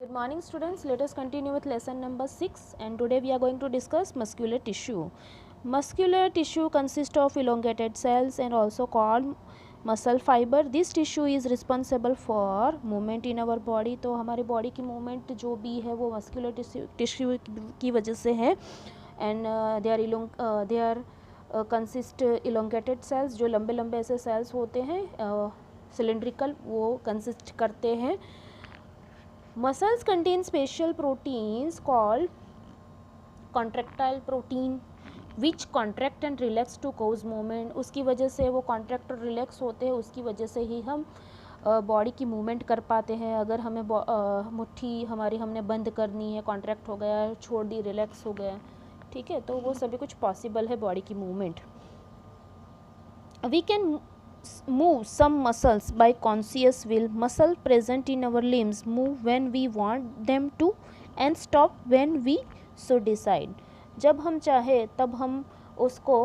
Good morning students, let us continue with lesson number 6 and today we are going to discuss muscular tissue. Muscular tissue consists of elongated cells and also called muscle fiber. This tissue is responsible for movement in our body. तो हमारे body की movement जो भी है वो muscular tissue की वजह से है and they are consist elongated cells, जो लंबे लंबे ऐसे सेल्स होते हैं सिलेंड्रिकल वो कंसिस्ट करते हैं. Muscles contain special proteins called contractile protein which contract and relax to cause movement. उसकी वजह से वो contract और relax होते हैं, उसकी वजह से ही हम बॉडी की मूवमेंट कर पाते हैं. अगर हमें मुट्ठी हमारी हमने बंद करनी है, कॉन्ट्रैक्ट हो गया, छोड़ दी, रिलैक्स हो गया, ठीक है, तो वो सभी कुछ पॉसिबल है बॉडी की movement. We can move some muscles by conscious will. Muscle present in our limbs move when we want them to and stop when we so decide. जब हम चाहे तब हम उसको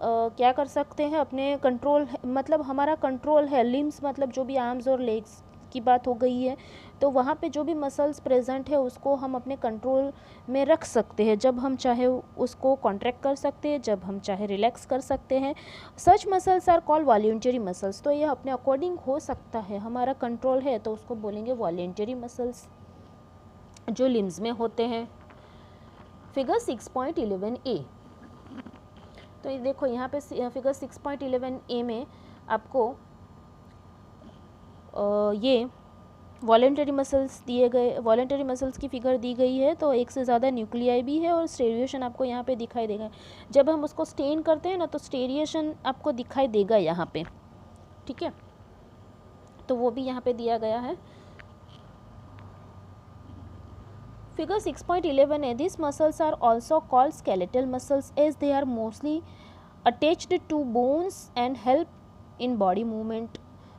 क्या कर सकते हैं, अपने कंट्रोल, मतलब हमारा कंट्रोल है. लिम्स मतलब जो भी आर्म्स और लेग्स की बात हो गई है, तो वहाँ पे जो भी मसल्स प्रेजेंट है उसको हम अपने कंट्रोल में रख सकते हैं. जब हम चाहे उसको कॉन्ट्रैक्ट कर सकते हैं, जब हम चाहे रिलैक्स कर सकते हैं. Such muscles are called voluntary muscles. तो ये अपने अकॉर्डिंग हो सकता है, हमारा कंट्रोल है तो उसको बोलेंगे वॉल्यूंटरी मसल्स जो लिम्स में होते हैं. Figure 6.11a. तो ये देखो यहाँ पे फिगर 6.11a में आपको ये वॉलेंटरी मसल्स दिए गए, वॉलेंटरी मसल्स की फिगर दी गई है. तो एक से ज़्यादा न्यूक्लियाई भी है और स्टेरिएशन आपको यहाँ पे दिखाई देगा. जब हम उसको स्टेन करते हैं ना तो स्टेरिएशन आपको दिखाई देगा यहाँ पे, ठीक है, तो वो भी यहाँ पे दिया गया है. फिगर 6.11 है. This muscles are also called skeletal muscles as they are mostly attached to bones and help in body movement.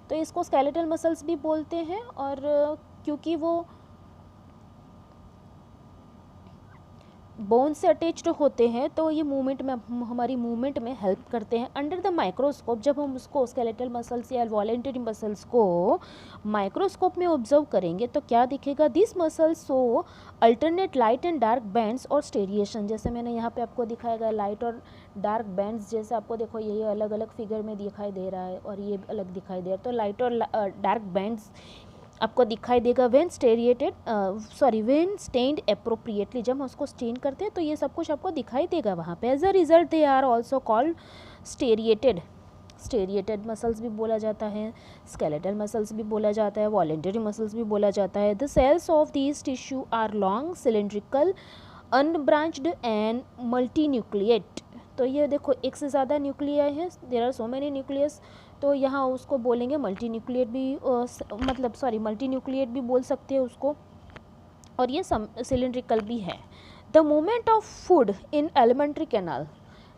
तो इसको स्केलेटल मसल्स भी बोलते हैं और क्योंकि वो बोन से अटैच्ड होते हैं तो ये मूवमेंट में, हमारी मूवमेंट में हेल्प करते हैं. अंडर द माइक्रोस्कोप जब हम उसको स्केलेटल मसल्स या वॉलेंटरी मसल्स को माइक्रोस्कोप में ऑब्जर्व करेंगे तो क्या दिखेगा, this muscles so alternate light and dark bands और स्टेरिएशन. जैसे मैंने यहाँ पे आपको दिखाया गया लाइट और डार्क बैंड्स, जैसे आपको देखो ये अलग अलग फिगर में दिखाई दे रहा है और ये अलग दिखाई दे रहा है. तो लाइट और डार्क बैंड्स आपको दिखाई देगा व्हेन व्हेन स्टेन्ड अप्रोप्रिएटली. जब हम उसको स्टेन करते हैं तो ये सब कुछ आपको दिखाई देगा वहाँ पे. As a result they are also called striated. Striated muscles भी बोला जाता है, स्केलेटल मसल्स भी बोला जाता है, वॉलेंटरी मसल्स भी बोला जाता है. The cells of these tissue are long, cylindrical, unbranched and multinucleate. तो ये देखो एक से ज़्यादा न्यूक्लियाई है, there are so many nucleus. तो यहाँ उसको बोलेंगे मल्टी न्यूक्लिएट भी, मल्टी न्यूक्लिएट भी बोल सकते हैं उसको. और ये सिलेंड्रिकल भी है. The movement of food in alimentary canal.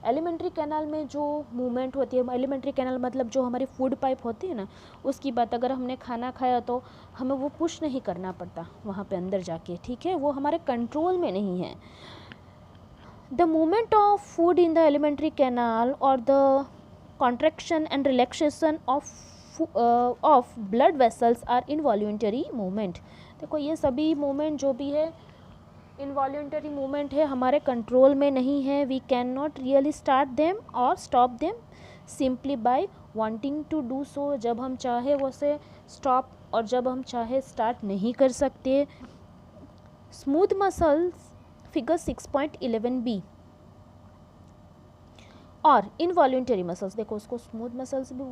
Alimentary canal में जो मूवमेंट होती है, एलिमेंट्री कैनाल मतलब जो हमारी फूड पाइप होती है ना उसकी बात. अगर हमने खाना खाया तो हमें वो पुश नहीं करना पड़ता वहाँ पे अंदर जाके, ठीक है, वो हमारे कंट्रोल में नहीं है. The movement of food in the alimentary canal और the contraction and relaxation of blood vessels are involuntary movement. देखो ये सभी मूवमेंट जो भी है इनवॉल्यूंटरी मूवमेंट है, हमारे कंट्रोल में नहीं है. We can not really start them और stop them simply by wanting to do so. जब हम चाहे वो से स्टॉप और जब हम चाहे स्टार्ट नहीं कर सकते. स्मूथ मसल्स फिगर 6.11b और इनवॉल्यूंटरी मसल्स. देखो उसको स्मूथ मसल्स भी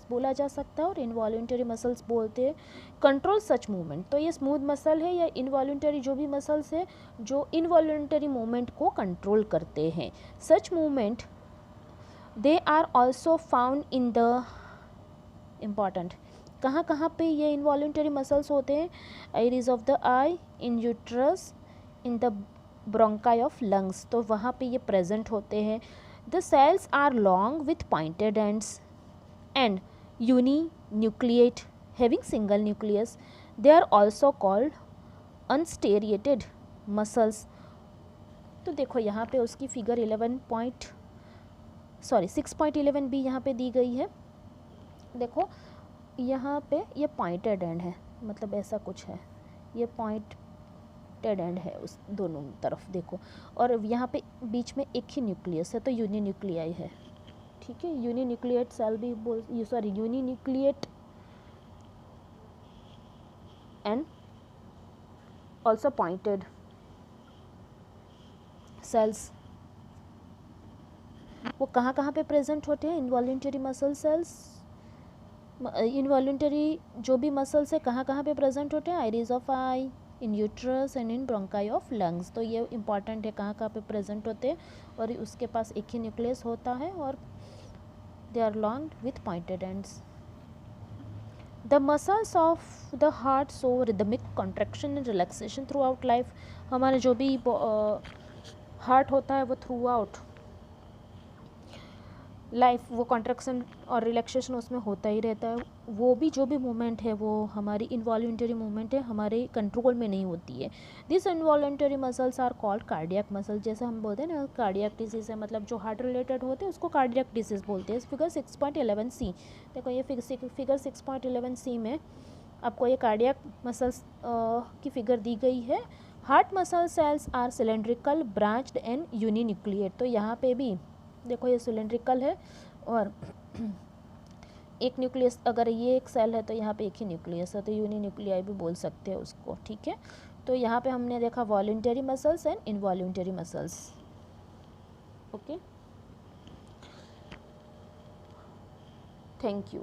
बोला जा सकता है और इनवॉल्यूंटरी मसल्स बोलते हैं. कंट्रोल सच मूवमेंट. तो ये स्मूथ मसल है या इनवॉल्यूंटरी जो भी मसल्स है जो इनवॉल्यूंटरी मूवमेंट को कंट्रोल करते हैं. Such movement they are also found in the important. कहाँ कहाँ पे ये इनवॉल्यूंटरी मसल्स होते हैं, iris of the eye, in uterus, in the bronchi of lungs. तो वहाँ पे ये प्रेजेंट होते हैं. The cells are long with pointed ends and uninucleate having single nucleus. They are also called unstriated muscles. तो देखो यहाँ पे उसकी फिगर 6.11b यहाँ पे दी गई है. देखो यहाँ पे ये पॉइंटेड एंड है, मतलब ऐसा कुछ है, ये पॉइंट पॉइंटेड एंड है उस दोनों तरफ देखो, और यहाँ पे बीच में एक ही न्यूक्लियस है तो यूनिन्यूक्लियाई है, ठीक है। यूनिन्यूक्लिएट सेल भी बोल, sorry uninucleate and also pointed cells, वो कहाँ कहाँ पे प्रेजेंट होते हैं? इनवॉल्यूंटरी मसल सेल्स, इनवॉल्यूंटरी जो भी मसल्स है कहाँ कहाँ पे प्रेजेंट होते हैं? Iris of I, in uterus and in bronchi of lungs. तो ये इंपॉर्टेंट है कहाँ कहाँ पे प्रेजेंट होते हैं, और उसके पास एक ही न्यूक्लियस होता है और they are long with pointed ends. The muscles of the heart show rhythmic contraction and relaxation throughout life. हमारे जो भी हार्ट होता है वो थ्रू आउट लाइफ वो कॉन्ट्रैक्शन और रिलैक्सेशन उसमें होता ही रहता है। वो भी जो भी मूवमेंट है वो हमारी इनवॉल्यूंटरी मूवमेंट है, हमारे कंट्रोल में नहीं होती है। This involuntary muscles are called cardiac muscle. जैसे हम बोलते हैं ना कार्डियक डिसीज है, मतलब जो हार्ट रिलेटेड होते हैं उसको कार्डियक डिसीज बोलते हैं। फिगर 6.11c देखो, ये फिगर 6.11c में आपको ये कार्डियक मसल्स की फिगर दी गई है। Heart muscle cells are cylindrical branched and uninucleate. तो यहाँ पे भी देखो ये सिलेंड्रिकल है और एक न्यूक्लियस, अगर ये एक सेल है तो यहाँ पे एक ही न्यूक्लियस है, तो यूनिन्यूक्लियाई भी बोल सकते हैं उसको, ठीक है। तो यहाँ पे हमने देखा voluntary muscles and involuntary muscles, okay, thank you.